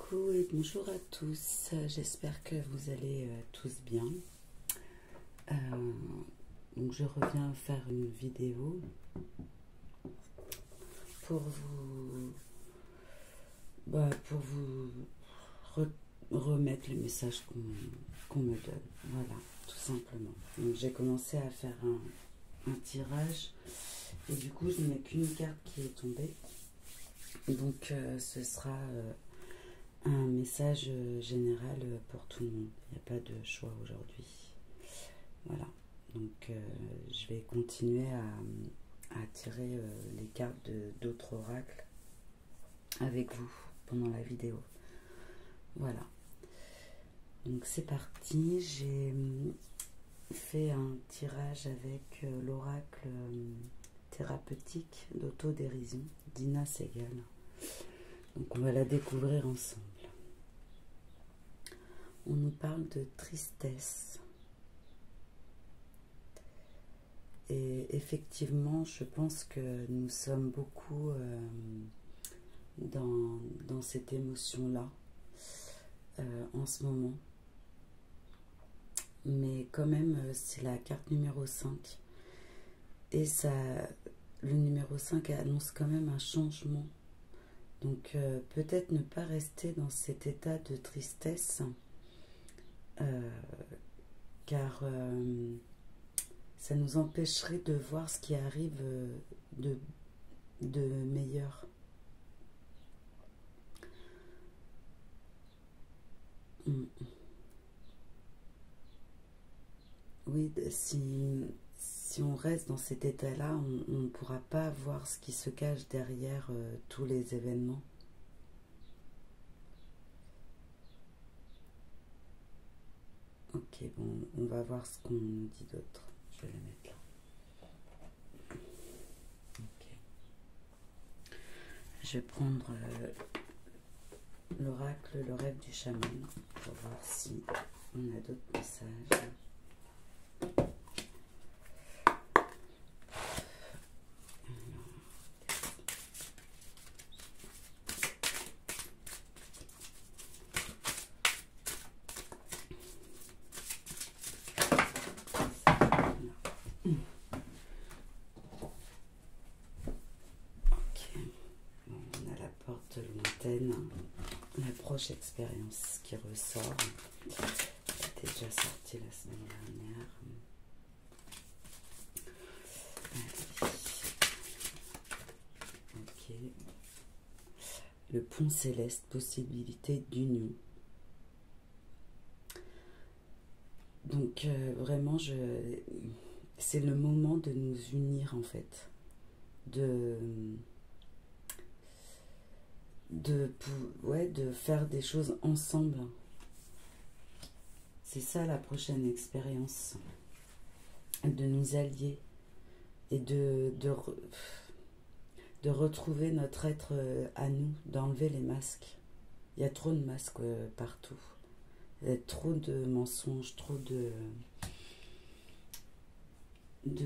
Coucou et bonjour à tous, j'espère que vous allez tous bien. Donc je reviens faire une vidéo pour vous remettre le message qu'on me donne, voilà, tout simplement. Donc j'ai commencé à faire un tirage et du coup je n'ai qu'une carte qui est tombée. Donc ce sera un message général pour tout le monde. Il n'y a pas de choix aujourd'hui. Voilà. Donc je vais continuer à tirer les cartes d'autres oracles avec vous pendant la vidéo. Voilà. Donc c'est parti. J'ai fait un tirage avec l'oracle thérapeutique d'autodérision d'Ina Segal. Donc on va la découvrir ensemble. On nous parle de tristesse. Et effectivement, je pense que nous sommes beaucoup dans cette émotion-là en ce moment. Mais quand même, c'est la carte numéro 5. Et ça, le numéro 5 annonce quand même un changement. Donc peut-être ne pas rester dans cet état de tristesse, car ça nous empêcherait de voir ce qui arrive de meilleur. Oui, si on reste dans cet état-là, on ne pourra pas voir ce qui se cache derrière tous les événements. Ok, bon, on va voir ce qu'on nous dit d'autre. Je vais la mettre là. Ok. Je vais prendre l'oracle, le rêve du chaman, pour voir si on a d'autres messages. L'approche expérience qui ressort, c'était déjà sorti la semaine dernière. Allez. Ok. Le pont céleste, possibilité d'union. Donc vraiment, c'est le moment de nous unir en fait, de faire des choses ensemble. C'est ça la prochaine expérience, de nous allier et de retrouver notre être à nous, d'enlever les masques. Il y a trop de masques partout, il y a trop de mensonges, trop de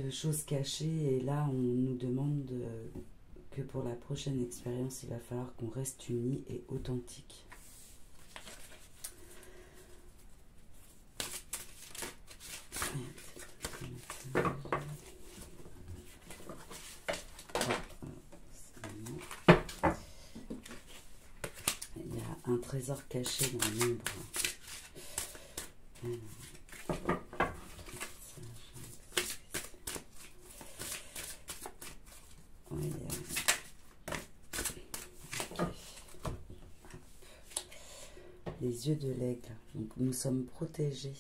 choses cachées, et là on nous demande que pour la prochaine expérience, il va falloir qu'on reste unis et authentiques. Il y a un trésor caché dans l'ombre. Les yeux de l'aigle. Donc nous sommes protégés.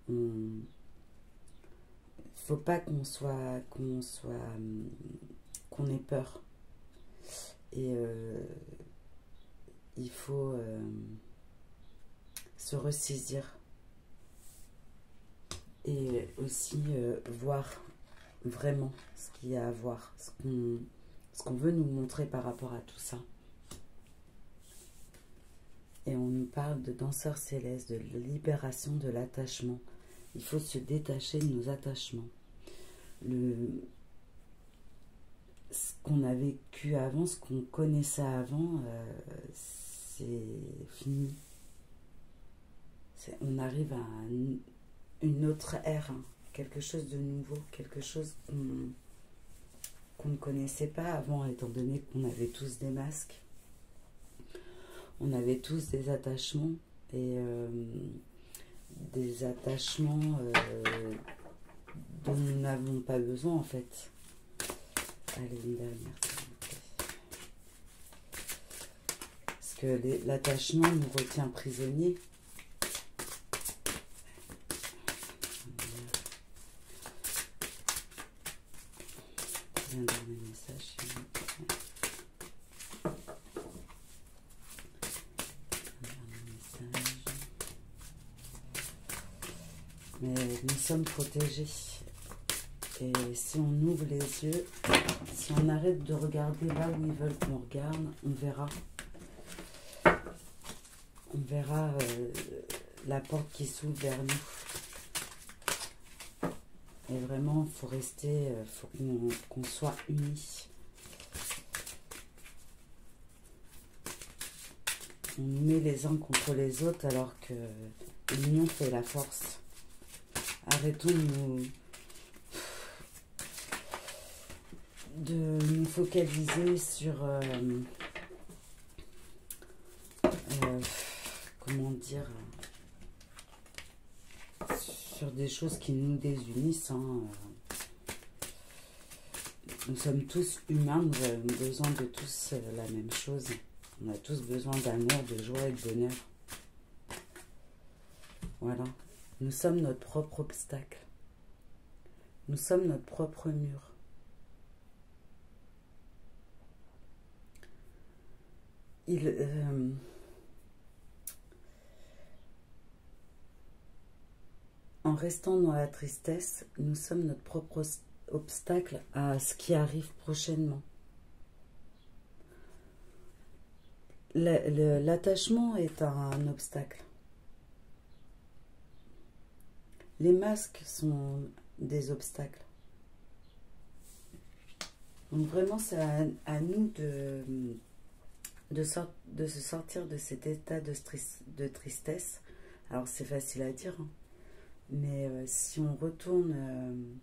Il faut pas qu'on ait peur. Et il faut se ressaisir et aussi voir vraiment ce qu'il y a à voir, ce qu'on veut nous montrer par rapport à tout ça. Et on nous parle de danseurs célestes, de libération de l'attachement. Il faut se détacher de nos attachements. Ce qu'on a vécu avant, ce qu'on connaissait avant, c'est fini. On arrive à une autre ère, hein, quelque chose de nouveau, quelque chose qu'on ne connaissait pas avant, étant donné qu'on avait tous des masques, on avait tous des attachements, et des attachements dont nous n'avons pas besoin en fait. Allez, une dernière. Parce que l'attachement nous retient prisonniers. Un dernier message. Mais nous sommes protégés. Et si on ouvre les yeux, si on arrête de regarder là où ils veulent qu'on regarde, on verra. On verra la porte qui s'ouvre vers nous. Et vraiment, il faut rester, faut qu'on soit unis. On nous met les uns contre les autres alors que l'union fait la force. Arrêtons de nous focaliser sur comment dire, sur des choses qui nous désunissent. Hein. Nous sommes tous humains, nous avons besoin de tous la même chose. On a tous besoin d'amour, de joie et de bonheur. Voilà. Nous sommes notre propre obstacle. Nous sommes notre propre mur. En restant dans la tristesse, nous sommes notre propre obstacle à ce qui arrive prochainement. L'attachement est un obstacle. Les masques sont des obstacles. Donc vraiment, c'est à nous de se sortir de cet état de tristesse. Alors c'est facile à dire, hein, mais si on retourne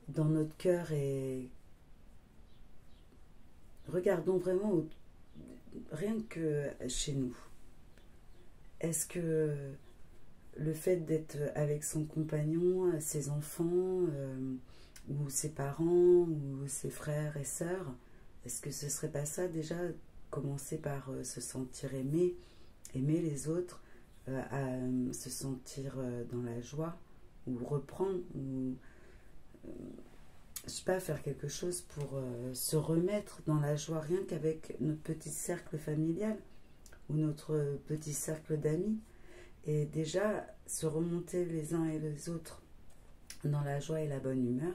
dans notre cœur et regardons vraiment rien que chez nous, est-ce que le fait d'être avec son compagnon, ses enfants, ou ses parents, ou ses frères et sœurs, est-ce que ce serait pas ça déjà, commencer par se sentir aimé, aimer les autres, à se sentir dans la joie, ou reprendre, ou je sais pas, faire quelque chose pour se remettre dans la joie, rien qu'avec notre petit cercle familial, ou notre petit cercle d'amis. Et déjà, se remonter les uns et les autres dans la joie et la bonne humeur,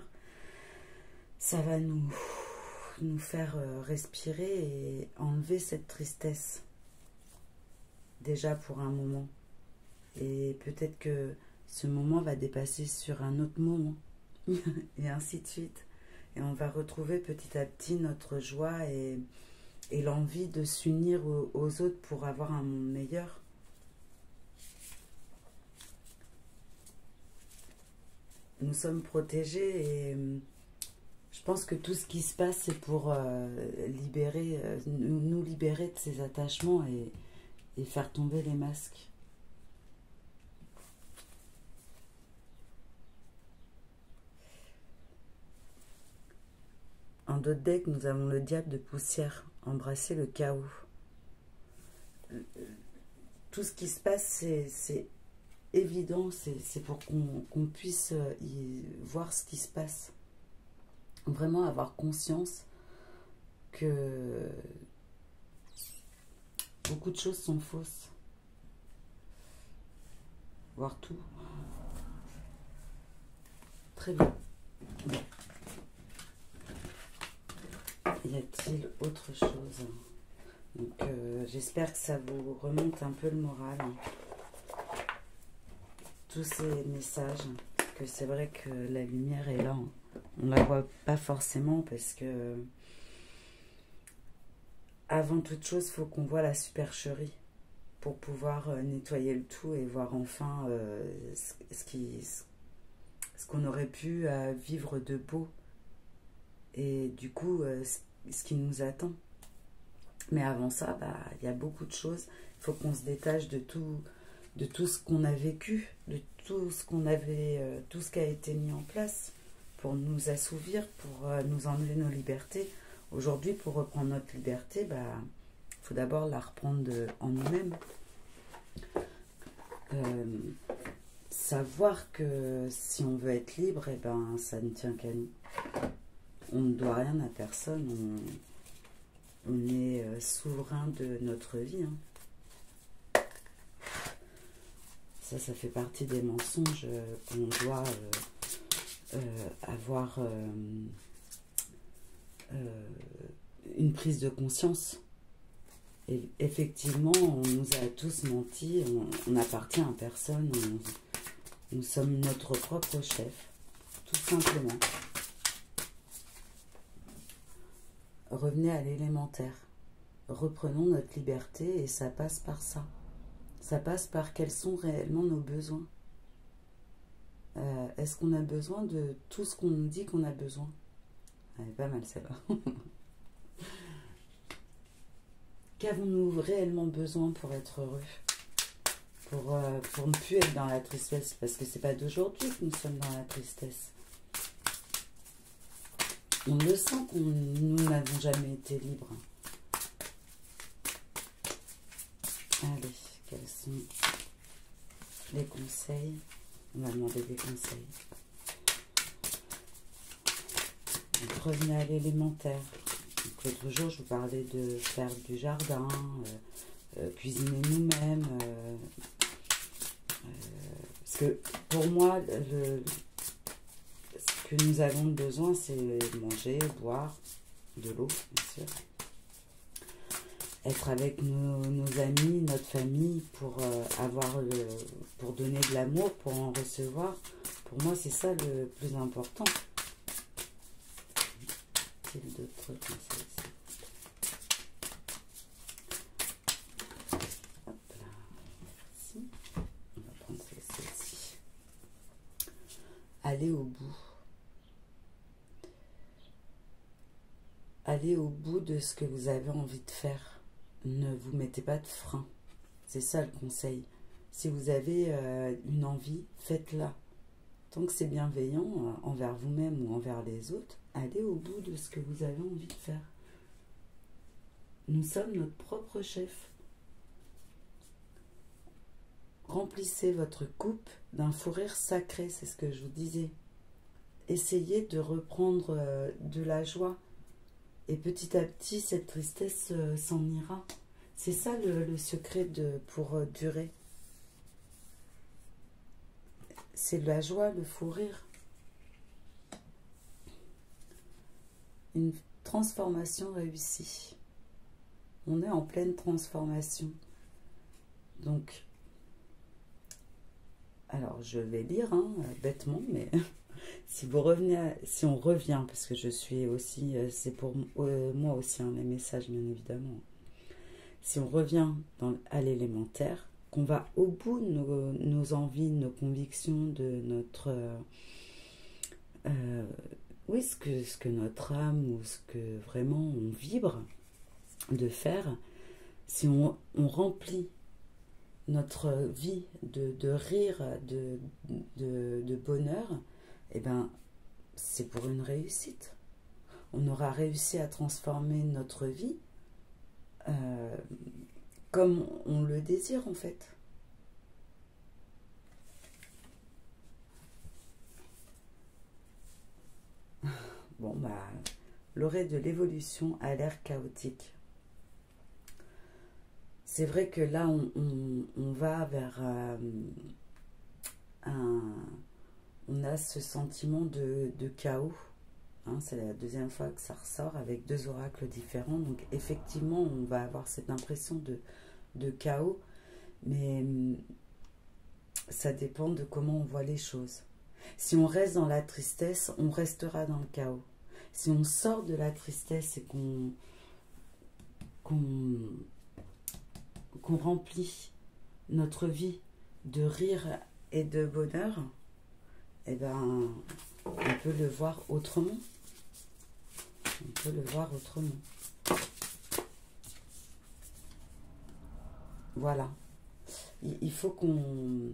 ça va nous faire respirer et enlever cette tristesse. Déjà pour un moment. Et peut-être que ce moment va dépasser sur un autre moment. Et ainsi de suite. Et on va retrouver petit à petit notre joie et l'envie de s'unir aux autres pour avoir un monde meilleur. Nous sommes protégés et je pense que tout ce qui se passe, c'est pour nous libérer de ces attachements et faire tomber les masques. En d'autres decks, nous avons le diable de poussière, embrasser le chaos. Tout ce qui se passe, c'est évident, c'est pour qu'on puisse voir ce qui se passe. Vraiment avoir conscience que beaucoup de choses sont fausses. Voir tout. Très bien. Bon. Y a-t-il autre chose? Donc j'espère que ça vous remonte un peu le moral. Tous ces messages, que c'est vrai que la lumière est là. On ne la voit pas forcément parce que avant toute chose, il faut qu'on voit la supercherie pour pouvoir nettoyer le tout et voir enfin ce qu'on aurait pu vivre de beau et du coup ce qui nous attend. Mais avant ça, il y a beaucoup de choses. Il faut qu'on se détache de tout ce qu'on a vécu, de tout ce qu'on avait, tout ce qui a été mis en place pour nous assouvir, pour nous enlever nos libertés. Aujourd'hui, pour reprendre notre liberté, faut d'abord la reprendre en nous-mêmes. Savoir que si on veut être libre, ça ne tient qu'à nous. On ne doit rien à personne. On est souverain de notre vie. Hein. Ça fait partie des mensonges qu'on doit avoir une prise de conscience. Et effectivement, on nous a tous menti, on n'appartient à personne, nous sommes notre propre chef, tout simplement. Revenez à l'élémentaire, reprenons notre liberté et ça passe par ça. Ça passe par quels sont réellement nos besoins. Est-ce qu'on a besoin de tout ce qu'on nous dit qu'on a besoin? Elle est pas mal celle-là. Qu'avons-nous réellement besoin pour être heureux, pour ne plus être dans la tristesse? Parce que c'est pas d'aujourd'hui que nous sommes dans la tristesse. On le sent que nous n'avons jamais été libres. Allez, quels sont les conseils? On va demander des conseils. Donc, revenez à l'élémentaire. L'autre jour, je vous parlais de faire du jardin, cuisiner nous-mêmes. Parce que pour moi, ce que nous avons besoin, c'est manger, boire, de l'eau, bien sûr. Être avec nos amis, notre famille, pour pour donner de l'amour, pour en recevoir. Pour moi, c'est ça le plus important. D'autres conseils ici. Hop là. Ici. On va prendre celle-ci. Allez au bout. Allez au bout de ce que vous avez envie de faire. Ne vous mettez pas de frein. C'est ça le conseil. Si vous avez une envie, faites-la. Tant que c'est bienveillant envers vous-même ou envers les autres, allez au bout de ce que vous avez envie de faire. Nous sommes notre propre chef. Remplissez votre coupe d'un fou rire sacré, c'est ce que je vous disais. Essayez de reprendre de la joie. Et petit à petit, cette tristesse s'en ira. C'est ça le secret pour durer. C'est la joie, le fou rire. Une transformation réussie. On est en pleine transformation. Donc, alors je vais lire bêtement, mais si vous revenez, si on revient, parce que je suis aussi, c'est pour moi aussi les messages bien évidemment. Si on revient à l'élémentaire, qu'on va au bout de nos envies, de nos convictions, de notre oui, ce que notre âme ou ce que vraiment on vibre de faire, si on remplit notre vie de rire, de bonheur, eh ben, c'est pour une réussite. On aura réussi à transformer notre vie comme on le désire en fait. Bon, l'orée de l'évolution a l'air chaotique. C'est vrai que là, on va vers on a ce sentiment de chaos. Hein, c'est la deuxième fois que ça ressort avec deux oracles différents. Donc, effectivement, on va avoir cette impression de chaos. Mais ça dépend de comment on voit les choses. Si on reste dans la tristesse, on restera dans le chaos. Si on sort de la tristesse et qu'on qu'on remplit notre vie de rire et de bonheur, eh ben, on peut le voir autrement. On peut le voir autrement. Voilà. Il faut qu'on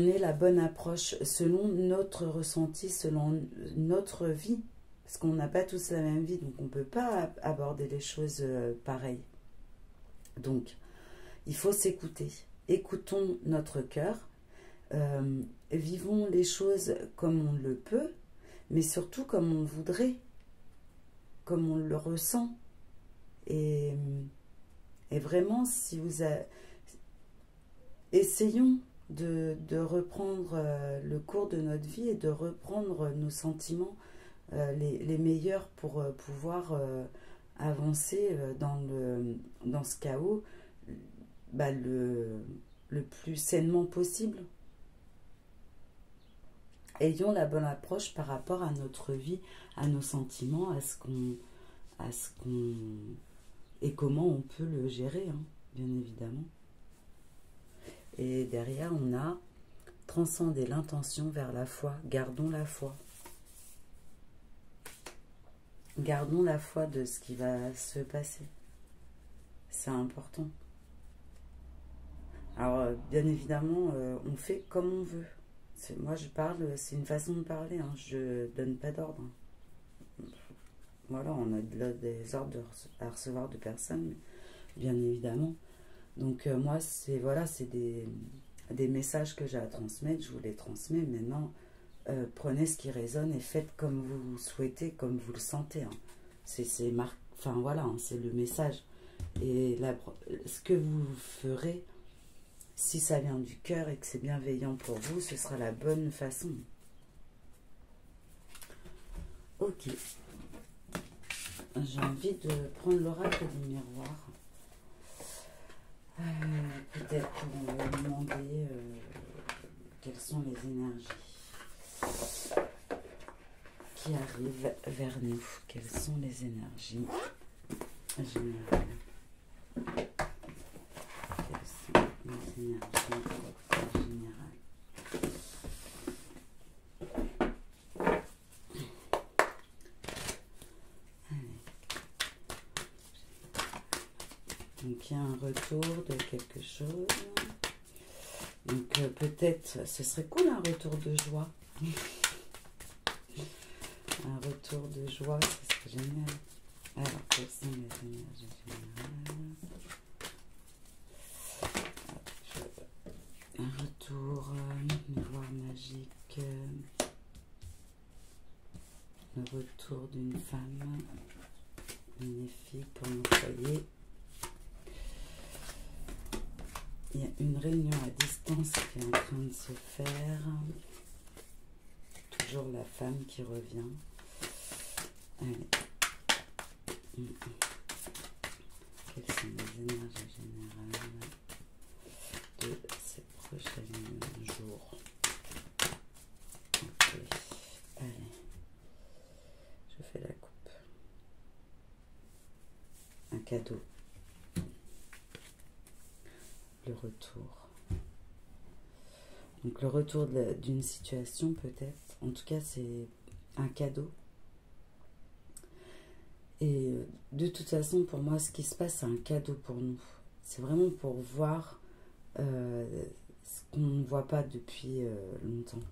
ait la bonne approche selon notre ressenti, selon notre vie. Parce qu'on n'a pas tous la même vie, donc on ne peut pas aborder les choses pareilles. Donc, il faut s'écouter. Écoutons notre cœur. Vivons les choses comme on le peut, mais surtout comme on voudrait, comme on le ressent. Et vraiment, si vous essayons de reprendre le cours de notre vie et de reprendre nos sentiments les meilleurs pour pouvoir avancer dans ce chaos le plus sainement possible. Ayons la bonne approche par rapport à notre vie, à nos sentiments, à ce qu'on et comment on peut le gérer, hein, bien évidemment. Et derrière, on a transcender l'intention vers la foi. Gardons la foi. Gardons la foi de ce qui va se passer. C'est important. Alors, bien évidemment, on fait comme on veut. Moi, je parle, c'est une façon de parler, hein, je donne pas d'ordre. Voilà, on a des ordres à recevoir de personnes, bien évidemment. Donc, moi, c'est des messages que j'ai à transmettre, je vous les transmets. Maintenant, prenez ce qui résonne et faites comme vous souhaitez, comme vous le sentez. Hein. Enfin, voilà, hein, c'est le message. Et ce que vous ferez, si ça vient du cœur et que c'est bienveillant pour vous, ce sera la bonne façon. Ok. J'ai envie de prendre l'oracle du miroir. Peut-être qu'on va demander quelles sont les énergies qui arrivent vers nous. Quelles sont les énergies générales? Quelles sont les énergies générales? Donc il y a un retour de quelque chose. Donc peut-être, ce serait cool un retour de joie. Un retour de joie, ce serait génial. Alors, quelles sont les énergies générales? Un retour, miroir magique. Le retour d'une femme bénéfique pour nos foyers. Il y a une réunion à distance qui est en train de se faire. Toujours la femme qui revient. Allez. Quelles sont les énergies générales de ces prochains jours? Ok. Allez. Je fais la coupe. Un cadeau. Le retour. Donc le retour d'une situation peut-être. En tout cas, c'est un cadeau. Et de toute façon, pour moi, ce qui se passe, c'est un cadeau pour nous. C'est vraiment pour voir ce qu'on ne voit pas depuis longtemps.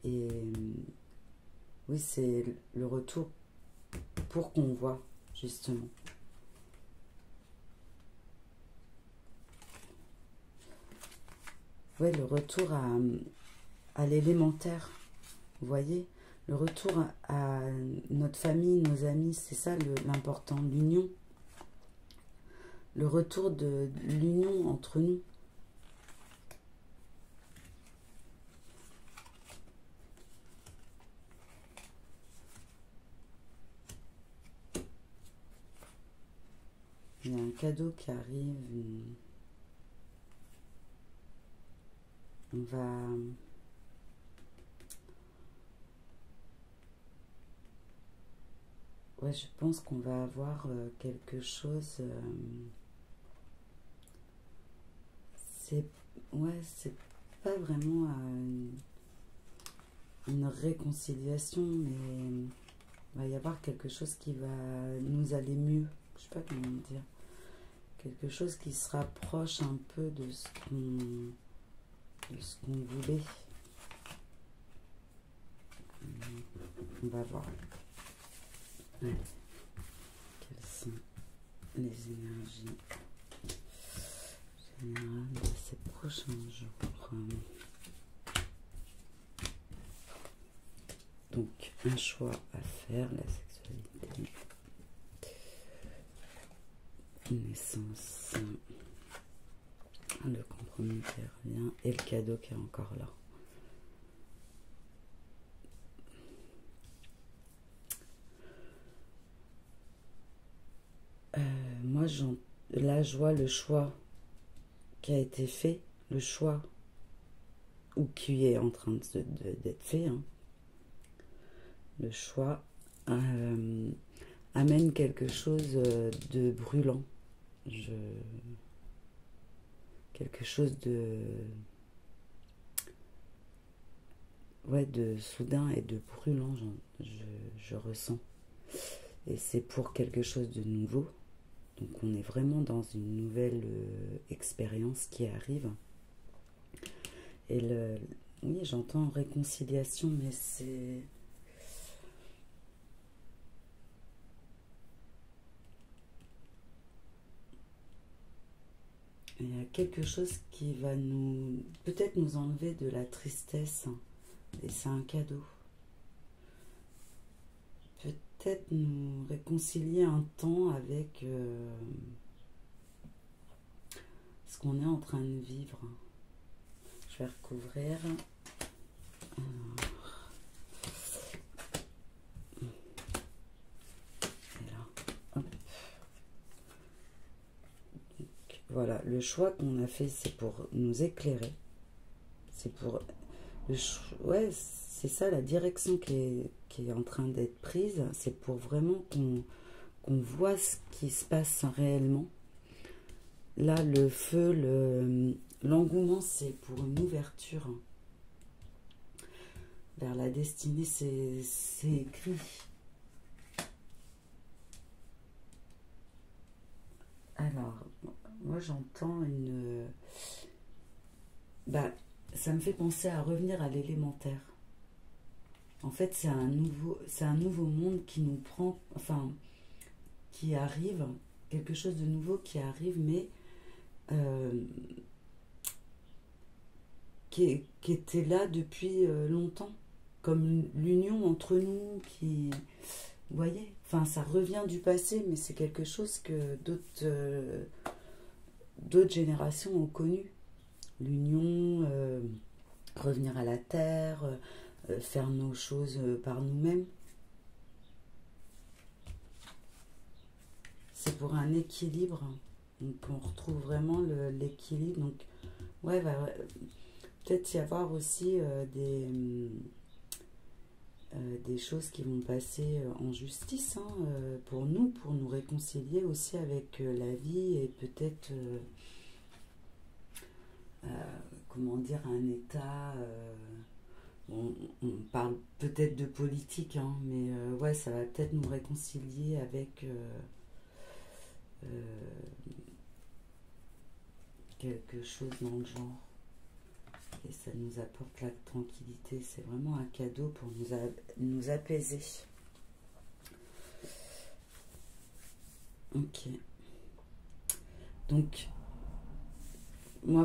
Et oui, c'est le retour pour qu'on voit, justement. Ouais, le retour à l'élémentaire, vous voyez, le retour à notre famille, nos amis, c'est ça l'important, l'union. Le retour de l'union entre nous. Il y a un cadeau qui arrive. On va ouais, je pense qu'on va avoir quelque chose. C'est, ouais, c'est pas vraiment une réconciliation, mais il va y avoir quelque chose qui va nous aller mieux. Je sais pas comment dire. Quelque chose qui se rapproche un peu de ce qu'on voulait. On va voir. Ouais. Quelles sont les énergies générales de ces prochains jours? Donc, un choix à faire, la sexualité, naissance, le compromis qui revient et le cadeau qui est encore là. Moi, là, je vois le choix qui a été fait, le choix, ou qui est en train d'être fait, hein. Le choix amène quelque chose de brûlant. Quelque chose de soudain et de brûlant, je ressens. Et c'est pour quelque chose de nouveau. Donc on est vraiment dans une nouvelle expérience qui arrive. Et oui, j'entends réconciliation, mais c'est... Il y a quelque chose qui va peut-être nous enlever de la tristesse. Et c'est un cadeau. Peut-être nous réconcilier un temps avec ce qu'on est en train de vivre. Je vais recouvrir. Et là, hop. Donc, voilà, le choix qu'on a fait, c'est pour nous éclairer. C'est pour... Ouais, c'est ça, la direction qui est en train d'être prise. C'est pour vraiment qu'on voit ce qui se passe réellement. Là, le feu, l'engouement, c'est pour une ouverture vers la destinée, c'est écrit. Alors, moi j'entends ça me fait penser à revenir à l'élémentaire. En fait, c'est un nouveau monde qui nous prend, enfin, qui arrive, quelque chose de nouveau qui arrive, mais qui était là depuis longtemps, comme l'union entre nous, vous voyez, enfin, ça revient du passé, mais c'est quelque chose que d'autres générations ont connu. L'union, revenir à la terre, faire nos choses par nous-mêmes. C'est pour un équilibre. Donc on retrouve vraiment l'équilibre. Donc ouais, va peut-être y avoir aussi des choses qui vont passer en justice, hein, pour nous réconcilier aussi avec la vie et peut-être comment dire, un état. On parle peut-être de politique, hein, mais ouais, ça va peut-être nous réconcilier avec quelque chose dans le genre. Et ça nous apporte la tranquillité. C'est vraiment un cadeau pour nous apaiser. Ok. Donc,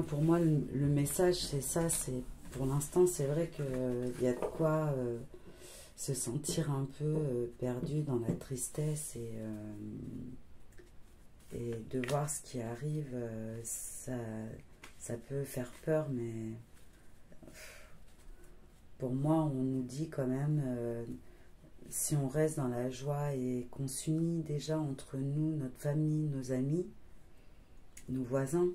pour moi, le message, c'est ça. Pour l'instant, c'est vrai qu'il y a de quoi se sentir un peu perdu dans la tristesse et de voir ce qui arrive. Ça peut faire peur, mais pour moi, on nous dit quand même, si on reste dans la joie et qu'on s'unit déjà entre nous, notre famille, nos amis, nos voisins,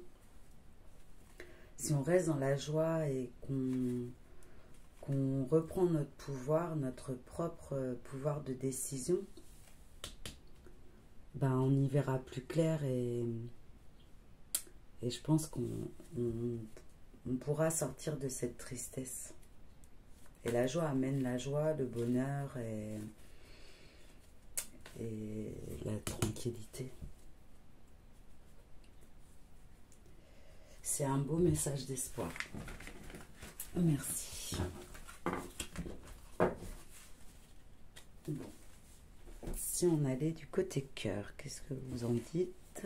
si on reste dans la joie et qu'on reprend notre pouvoir, notre propre pouvoir de décision, ben, on y verra plus clair et je pense qu'on pourra sortir de cette tristesse. Et la joie amène la joie, le bonheur et la tranquillité. C'est un beau message d'espoir. Merci. Bon. Si on allait du côté cœur, qu'est-ce que vous en dites?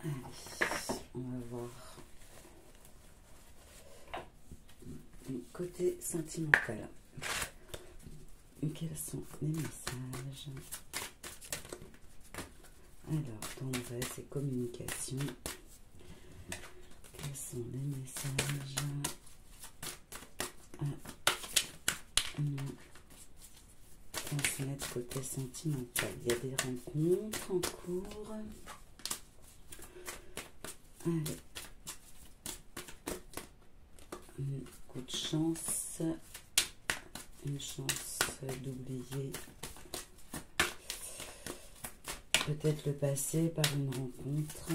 Allez, on va voir. Côté sentimental. Quels sont les messages? Alors, tendresse et communication. Quels sont les messages à nous transmettre côté sentimental? Il y a des rencontres en cours. Allez. Un coup de chance. Une chance d'oublier peut-être le passé par une rencontre.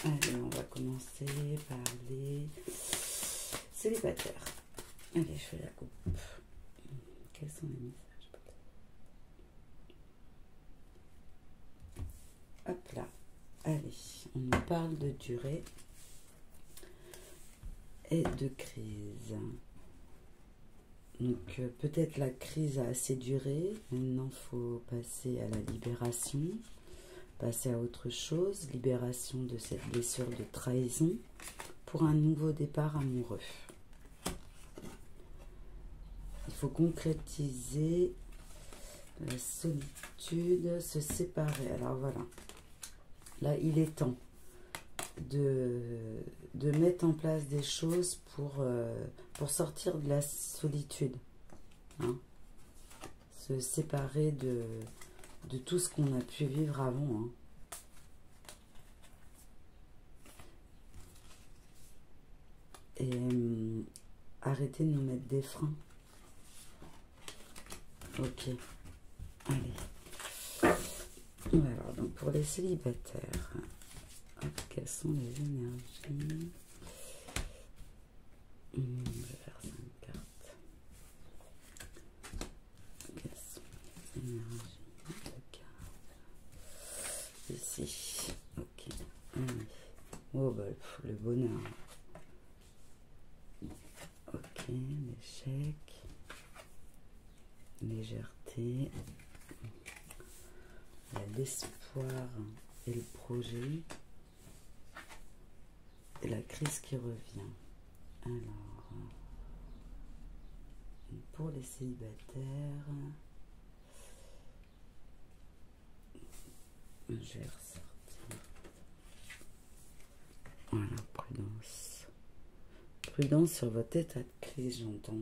Allez, on va commencer par les célibataires. Allez, je fais la coupe. Quels sont les messages? Hop là. Allez, on nous parle de durée et de crise. Donc peut-être la crise a assez duré, maintenant il faut passer à la libération, passer à autre chose, libération de cette blessure de trahison pour un nouveau départ amoureux. Il faut concrétiser la solitude, se séparer. Alors voilà, là il est temps de mettre en place des choses pour sortir de la solitude, hein. Se séparer de tout ce qu'on a pu vivre avant, hein. Et arrêter de nous mettre des freins. Ok, allez. Alors, donc pour les célibataires, quelles sont les énergies? Je vais faire 5 cartes. Quelles sont les énergies de cartes? Ici. Ok. Allez. Oh, bah, le bonheur. Ok. L'échec. Légèreté. L'espoir et le projet. Et la crise qui revient. Alors, pour les célibataires, je vais ressortir. Voilà, prudence. Prudence sur votre état de crise, j'entends.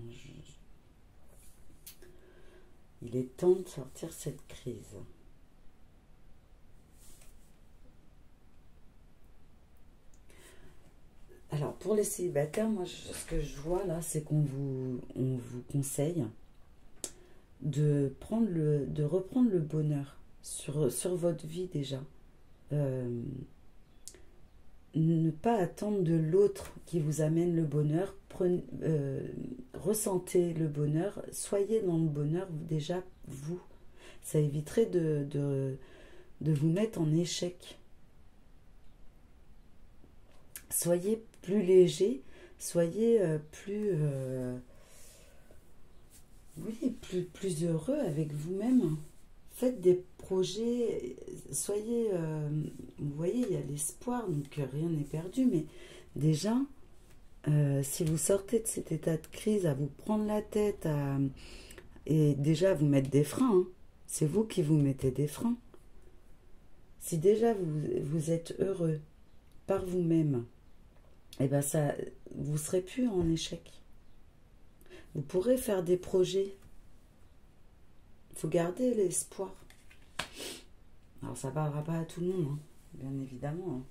Il est temps de sortir cette crise. Alors, pour les célibataires, moi, ce que je vois là, c'est qu'on vous conseille de reprendre le bonheur sur votre vie déjà. Ne pas attendre de l'autre qui vous amène le bonheur. Ressentez le bonheur, soyez dans le bonheur déjà, vous. Ça éviterait de vous mettre en échec. Soyez plus léger, soyez plus heureux avec vous-même. Faites des projets, soyez, vous voyez, il y a l'espoir, donc rien n'est perdu, mais déjà, si vous sortez de cet état de crise, à vous prendre la tête, et déjà à vous mettre des freins, hein, c'est vous qui vous mettez des freins. Si déjà vous êtes heureux par vous-même, et ben ça, vous serez plus en échec. Vous pourrez faire des projets. Il faut garder l'espoir. Alors ça ne parlera pas à tout le monde, hein, bien évidemment. Hein.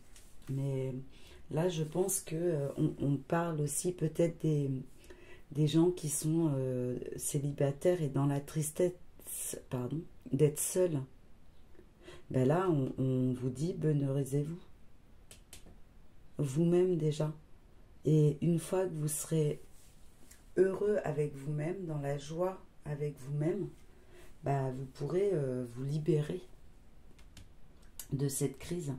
Mais là, je pense qu'on parle aussi peut-être des gens qui sont célibataires et dans la tristesse pardon, d'être seul. Ben là, on vous dit, bonheurisez-vous. Vous-même déjà. Et une fois que vous serez heureux avec vous-même, dans la joie avec vous-même, bah, vous pourrez vous libérer de cette crise.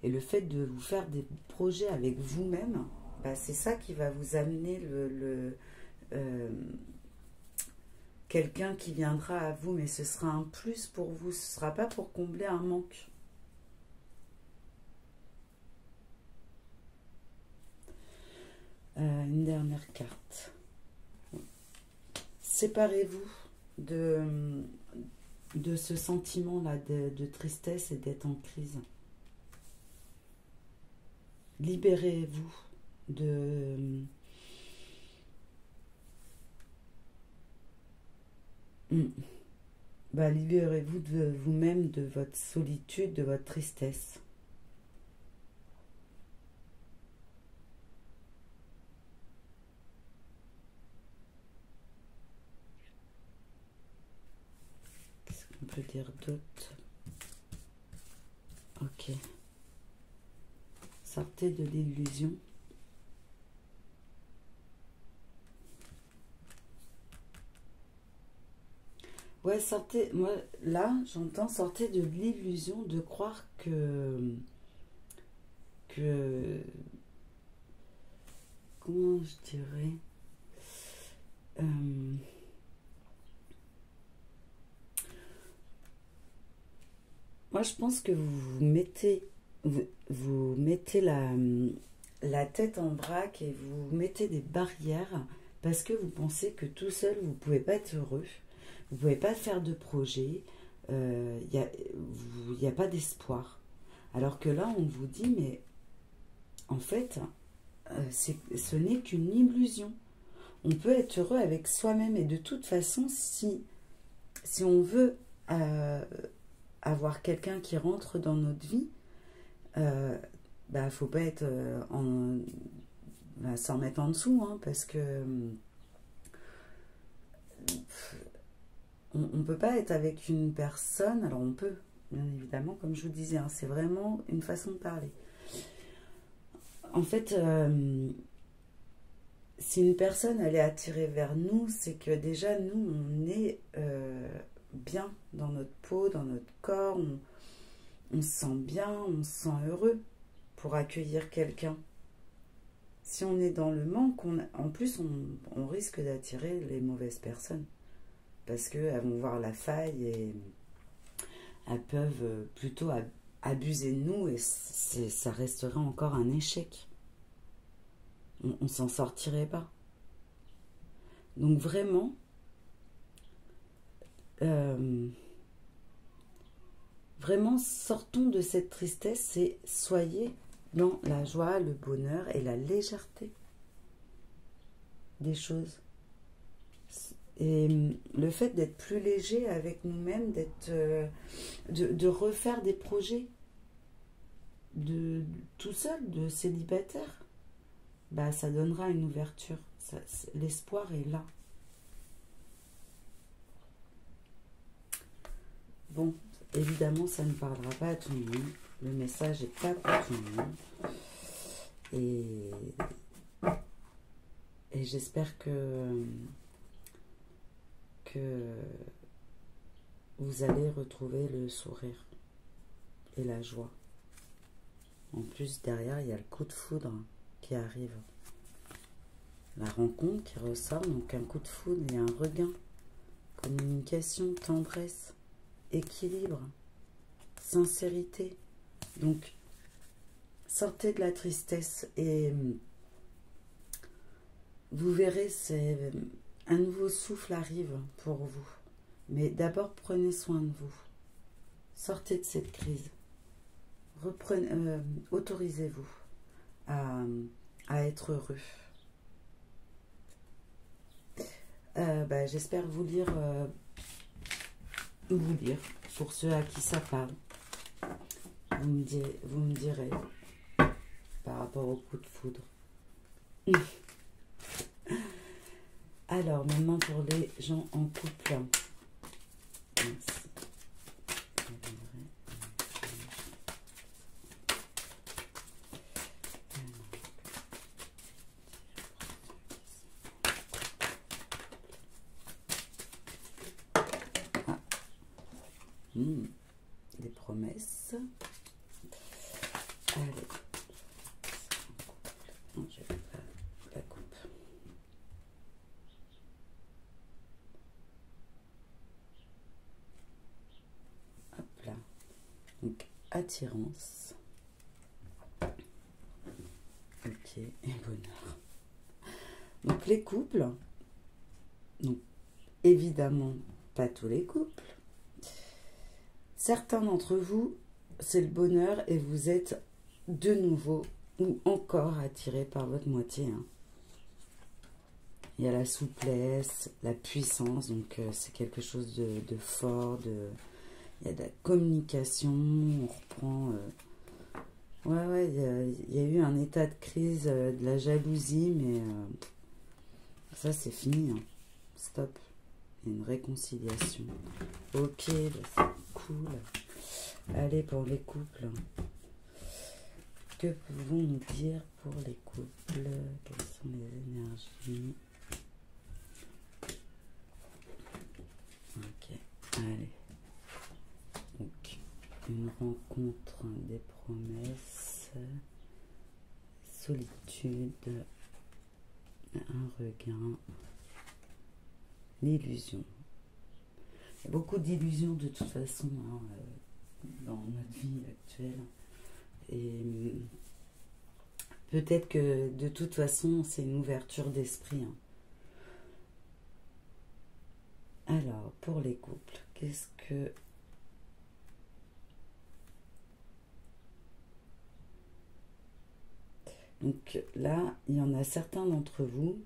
Et le fait de vous faire des projets avec vous-même, bah, c'est ça qui va vous amener quelqu'un qui viendra à vous, mais ce sera un plus pour vous, ce ne sera pas pour combler un manque. Une dernière carte. Séparez-vous de ce sentiment-là de tristesse et d'être en crise. Libérez-vous de... Bah, libérez-vous de vous-même, de votre solitude, de votre tristesse. Qu'est-ce qu'on peut dire d'autre? Ok. Sortez de l'illusion. Ouais, sortez, moi, là, j'entends sortez de l'illusion de croire que, comment je dirais, moi, je pense que vous mettez la tête en vrac et vous mettez des barrières parce que vous pensez que tout seul, vous ne pouvez pas être heureux. Vous ne pouvez pas faire de projet, il n'y a pas d'espoir. Alors que là, on vous dit, mais en fait, ce n'est qu'une illusion. On peut être heureux avec soi-même et de toute façon, si on veut avoir quelqu'un qui rentre dans notre vie, bah, faut pas être s'en mettre en dessous, hein, parce que on ne peut pas être avec une personne, alors on peut, bien évidemment, comme je vous disais, hein, c'est vraiment une façon de parler. En fait, si une personne elle est attirée vers nous, c'est que déjà nous, on est bien dans notre peau, dans notre corps, on se sent bien, on se sent heureux pour accueillir quelqu'un. Si on est dans le manque, en plus, on risque d'attirer les mauvaises personnes. Parce qu'elles vont voir la faille et elles peuvent plutôt abuser de nous et ça resterait encore un échec. On ne s'en sortirait pas. Donc vraiment, vraiment sortons de cette tristesse et soyez dans la joie, le bonheur et la légèreté des choses. Et le fait d'être plus léger avec nous-mêmes, de refaire des projets tout seul, de célibataire, bah, ça donnera une ouverture. L'espoir est là. Bon, évidemment, ça ne parlera pas à tout le monde. Le message n'est pas pour tout le monde. Et j'espère que vous allez retrouver le sourire et la joie. En plus, derrière, il y a le coup de foudre qui arrive. La rencontre qui ressort, donc un coup de foudre et un regain. Communication, tendresse, équilibre, sincérité. Donc, sortez de la tristesse et vous verrez, un nouveau souffle arrive pour vous. Mais d'abord, prenez soin de vous. Sortez de cette crise. Autorisez-vous à être heureux. Bah, j'espère vous lire, pour ceux à qui ça parle. Vous me direz par rapport au coup de foudre. Alors, maintenant pour les gens en couple. Des promesses. Allez. Non, je vais pas la coupe. Hop là. Donc, attirance. Ok, et bonheur. Donc, les couples. Donc, évidemment, pas tous les couples. Certains d'entre vous, c'est le bonheur et vous êtes de nouveau ou encore attiré par votre moitié. Hein. Il y a la souplesse, la puissance, donc c'est quelque chose de fort, il y a de la communication, on reprend... ouais, il y a eu un état de crise, de la jalousie, mais ça c'est fini, hein. Stop. Il y a une réconciliation. Ok, bah, c'est cool. Allez, pour les couples. Que pouvons-nous dire pour les couples? Quelles sont les énergies? Ok, allez. Donc, une rencontre, des promesses, solitude, un regain, l'illusion. Il y a beaucoup d'illusions de toute façon hein, dans notre vie actuelle. Et peut-être que de toute façon, c'est une ouverture d'esprit. Hein. Alors, pour les couples, qu'est-ce que... Donc là, il y en a certains d'entre vous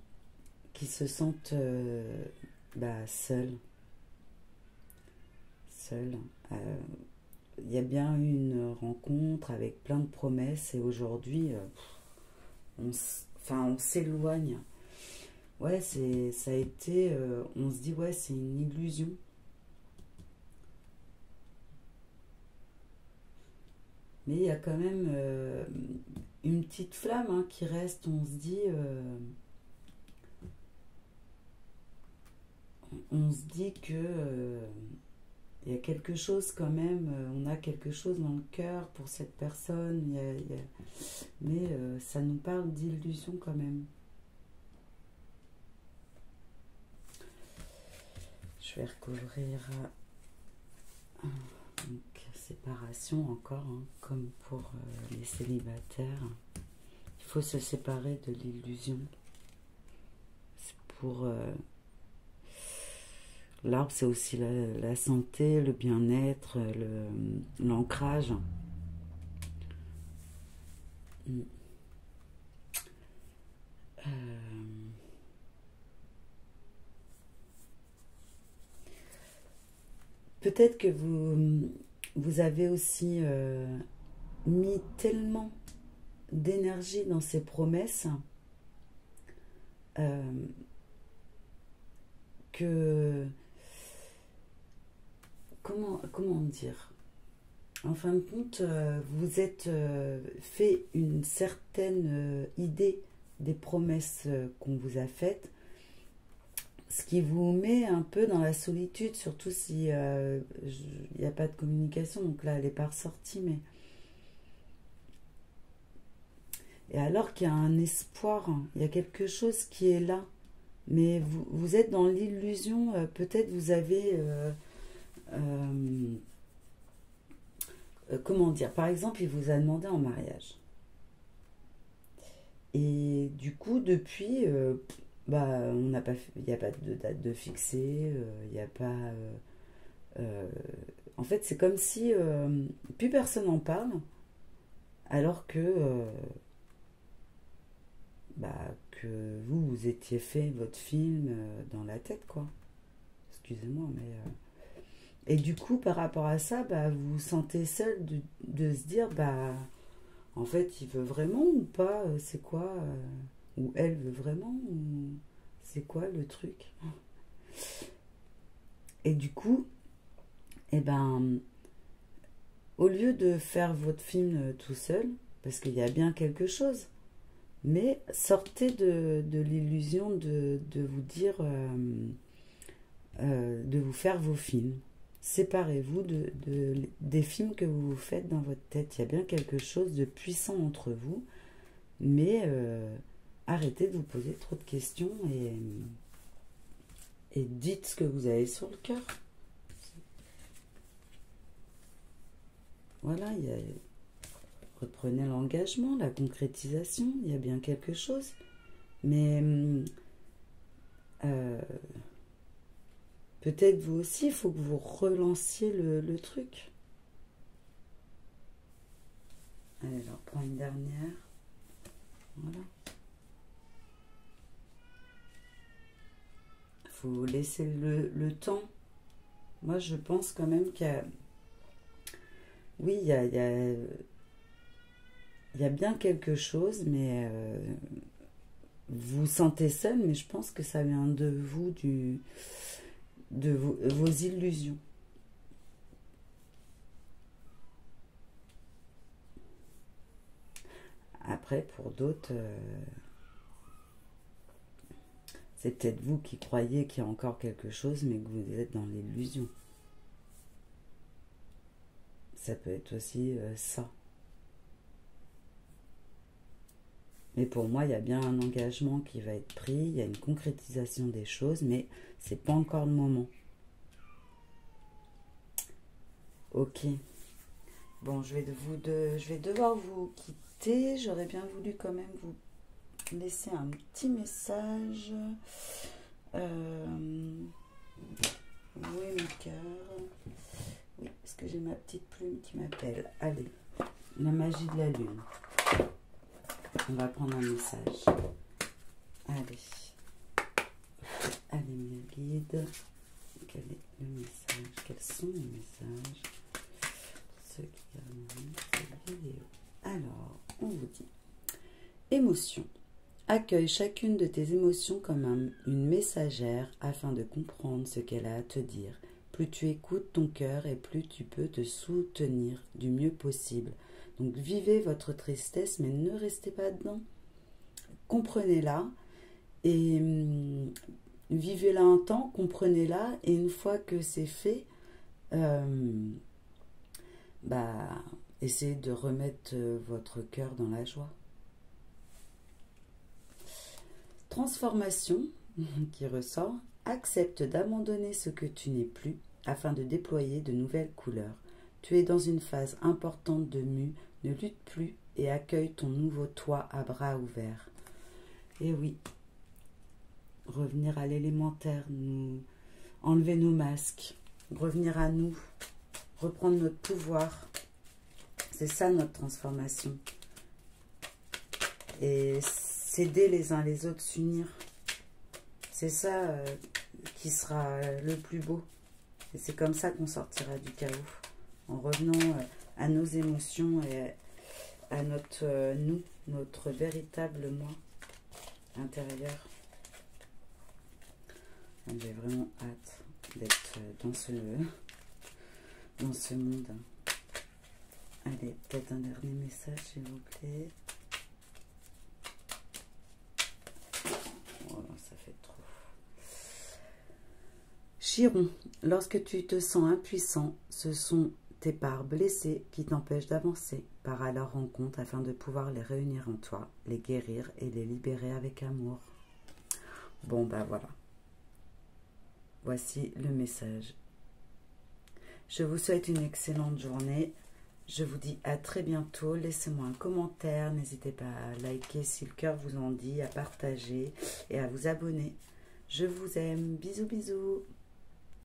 qui se sentent seuls. Il y a bien eu une rencontre avec plein de promesses et aujourd'hui, on s'éloigne. Ouais, ça a été, on se dit, ouais, c'est une illusion. Mais il y a quand même une petite flamme hein, qui reste, on se dit... on se dit que il y a quelque chose quand même, on a quelque chose dans le cœur pour cette personne, mais ça nous parle d'illusion quand même. Je vais recouvrir donc, séparation encore, hein, comme pour les célibataires. Il faut se séparer de l'illusion. C'est pour... L'arbre, c'est aussi la santé, le bien-être, l'ancrage. Peut-être que vous avez aussi mis tellement d'énergie dans ces promesses que... Comment dire? En fin de compte, vous êtes fait une certaine idée des promesses qu'on vous a faites, ce qui vous met un peu dans la solitude, surtout si il n'y a pas de communication. Donc là, elle n'est pas ressortie, mais... Et alors qu'il y a un espoir, hein, il y a quelque chose qui est là, mais vous êtes dans l'illusion, peut-être vous avez... comment dire, par exemple, il vous a demandé en mariage. Et du coup, depuis, on n'a pas, il n'y a pas de date de fixée, il n'y a pas. En fait, c'est comme si plus personne n'en parle, alors que vous étiez fait votre film dans la tête, quoi. Excusez-moi, mais. Et du coup, par rapport à ça, vous vous sentez seul de se dire, en fait, il veut vraiment ou pas, c'est quoi, ou elle veut vraiment, ou c'est quoi le truc. Et du coup, et ben, au lieu de faire votre film tout seul, parce qu'il y a bien quelque chose, mais sortez de l'illusion de vous dire, de vous faire vos films. Séparez-vous des films que vous vous faites dans votre tête. Il y a bien quelque chose de puissant entre vous, mais arrêtez de vous poser trop de questions et dites ce que vous avez sur le cœur. Voilà, reprenez l'engagement, la concrétisation, il y a bien quelque chose. Mais peut-être vous aussi, il faut que vous relanciez le truc. Allez, alors, prends une dernière. Voilà. Il faut laisser le temps. Moi, je pense quand même qu'il y a... Oui, il y a bien quelque chose, mais vous vous sentez seul, mais je pense que ça vient de vous, de vos illusions. Après, pour d'autres, c'est peut-être vous qui croyez qu'il y a encore quelque chose, mais que vous êtes dans l'illusion. Ça peut être aussi ça. Mais pour moi, il y a bien un engagement qui va être pris, il y a une concrétisation des choses, mais c'est pas encore le moment. Ok. Bon, je vais devoir vous quitter. J'aurais bien voulu quand même vous laisser un petit message. Oui, mon cœur. Oui, parce que j'ai ma petite plume qui m'appelle. Allez, la magie de la lune. On va prendre un message. Allez. Allez, mes guides. Quel est le message? Quels sont les messages? Ceux qui regardent cette vidéo. Alors, on vous dit. Émotion. Accueille chacune de tes émotions comme une messagère afin de comprendre ce qu'elle a à te dire. Plus tu écoutes ton cœur et plus tu peux te soutenir du mieux possible. Donc vivez votre tristesse, mais ne restez pas dedans. Comprenez-la et vivez-la un temps, comprenez-la, et une fois que c'est fait, essayez de remettre votre cœur dans la joie. Transformation qui ressort. Accepte d'abandonner ce que tu n'es plus afin de déployer de nouvelles couleurs. Tu es dans une phase importante de mue, ne lutte plus et accueille ton nouveau toi à bras ouverts. Et oui, revenir à l'élémentaire, enlever nos masques, revenir à nous, reprendre notre pouvoir. C'est ça notre transformation. Et s'aider les uns les autres, s'unir. C'est ça qui sera le plus beau. Et c'est comme ça qu'on sortira du chaos. En revenant à nos émotions et à notre véritable moi intérieur. J'ai vraiment hâte d'être dans ce monde. Allez, peut-être un dernier message, s'il vous plaît. Oh, ça fait trop. Chiron, lorsque tu te sens impuissant, ce sont tes parts blessées qui t'empêchent d'avancer. Pars à leur rencontre afin de pouvoir les réunir en toi, les guérir et les libérer avec amour. Bon, voilà. Voici le message. Je vous souhaite une excellente journée. Je vous dis à très bientôt. Laissez-moi un commentaire. N'hésitez pas à liker si le cœur vous en dit, à partager et à vous abonner. Je vous aime. Bisous, bisous.